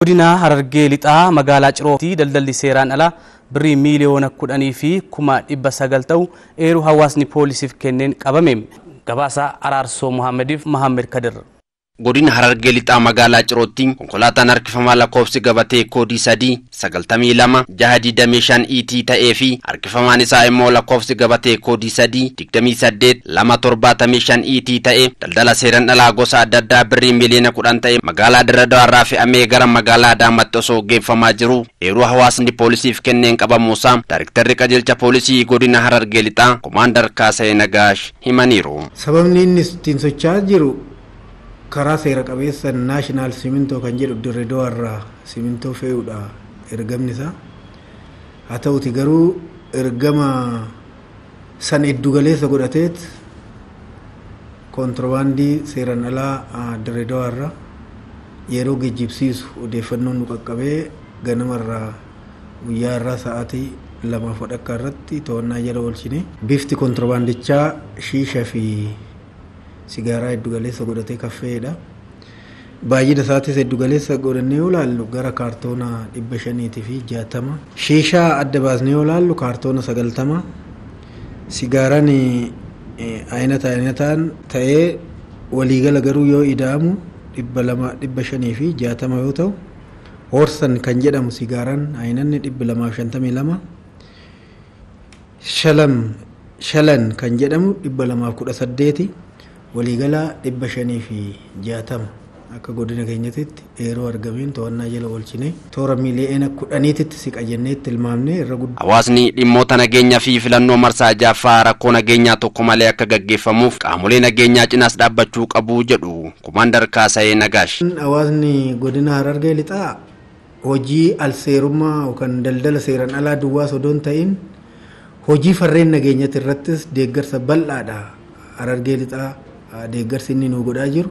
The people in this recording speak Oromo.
Godina Harargee lixaa magaalaa Cirootti daldalli seeraan alaa birrii miiliyoona 10 fi 900 ta'u eeruu hawaasni poolisiif kenneen qabame. Gabaasa Araarsoo Muhammadiif Muhammad Kadir. Godina Harargee lixaa magaalaa Cirootti konkolaataan harkifamaa lakkoofsi gabatee koodii 392 ET ta'ee fi harkifamaan isaa immoo lakkoofsi gabatee koodii 28275 ET ta'e daldala seeraan alaa gosa adda addaa birrii miiliyoona 10 ta'e magaalaa Dirree Dawaarraa fe'amee gara magaalaa Adaamaatti osoo geeffamaa jiru eeruu hawaasni poolisiif kenneen qabamuusaa Daayirektarri qajeelcha poolisii godina Harargee lixaa Komaandar Kaasee Nagaash himaniiru. Sababni inni ittiin socho'aa jiru karaa seera qabeessa naashinaal simintoo kan jedhu Dirree Dawaarraa simintoo fe'uudha ergamni isaa. Haa ta'uti garuu ergama san iddu galeessa godhateet kontirbaandii seeraan alaa Dirree Dawaarraa yeroo geejjibsiisu odeeffannoon nu qaqqabee ganamarraa guyyaa irraa sa'aatii 2:00 irratti to'annaa jala oolchine. Bifti kontirbaandichaa shiisha fi sigaaraa iddu galeessa godhatee kaffeedha. Baay'ina isaatis iddu galeessa godhannee yoo ilaallu gara kaartoona 560. Shiishaa adda baasnee yoo ilaallu kaartoona 90. Sigaaraan ayinataan ta'ee waliigala garuu yoo ida'amu 560 yoo ta'u, Horsan kan jedhamu sigaaraan ayinanni 252. Shalan kan jedhamu 218. Waliigala 560 akka godina keenyatti eeroo argameen to'annaa jala oolchine toora miiliyoona 10tti siqa jennee tilmaamne irra guddaa. Hawaasni dhimmoota nageenyaa fi filannoo marsaa jaffaa rakkoo nageenyaa tokko malee akka gaggeeffamuuf qaamolee nageenyaa cinaas dhaabbachuu qabu jedhu Komaandar Kaasee Nagaash. Hawaasni godina Harargee lixaa hojii alseerummaa yookaan daldala seeraan alaa duwwaa sodoon ta'in hojii farreen nageenyaatti irrattis deeggarsa bal'aadha. Harargee lixaa deeggarsi inni nu godhaa jiru.